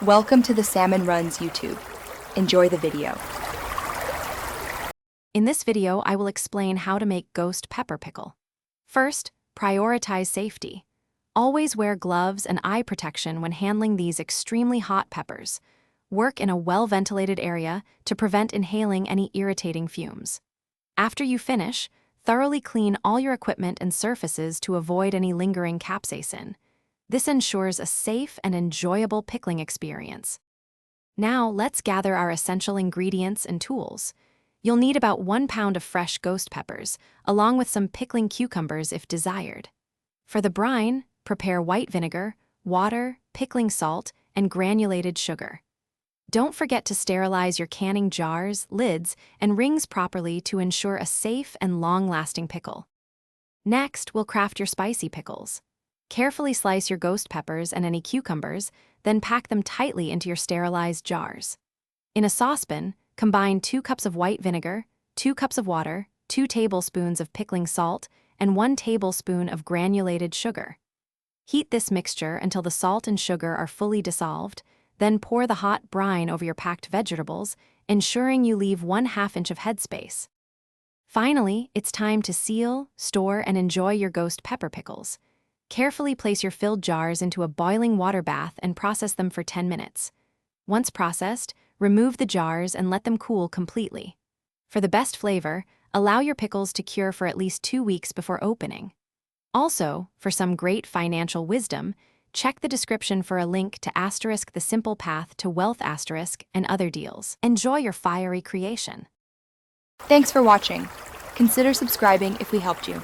Welcome to the Salmon Runs YouTube. Enjoy the video. In this video, I will explain how to make ghost pepper pickle. First, prioritize safety. Always wear gloves and eye protection when handling these extremely hot peppers. Work in a well-ventilated area to prevent inhaling any irritating fumes. After you finish, thoroughly clean all your equipment and surfaces to avoid any lingering capsaicin. This ensures a safe and enjoyable pickling experience. Now, let's gather our essential ingredients and tools. You'll need about 1 pound of fresh ghost peppers, along with some pickling cucumbers if desired. For the brine, prepare white vinegar, water, pickling salt, and granulated sugar. Don't forget to sterilize your canning jars, lids, and rings properly to ensure a safe and long-lasting pickle. Next, we'll craft your spicy pickles. Carefully slice your ghost peppers and any cucumbers, then pack them tightly into your sterilized jars. In a saucepan, combine 2 cups of white vinegar, 2 cups of water, 2 tablespoons of pickling salt, and 1 tablespoon of granulated sugar. Heat this mixture until the salt and sugar are fully dissolved, then pour the hot brine over your packed vegetables, ensuring you leave 1/2 inch of headspace. Finally, it's time to seal, store, and enjoy your ghost pepper pickles. Carefully place your filled jars into a boiling water bath and process them for 10 minutes. Once processed, remove the jars and let them cool completely. For the best flavor, allow your pickles to cure for at least 2 weeks before opening. Also, for some great financial wisdom, check the description for a link to * the simple path to wealth * and other deals. Enjoy your fiery creation. Thanks for watching. Consider subscribing if we helped you.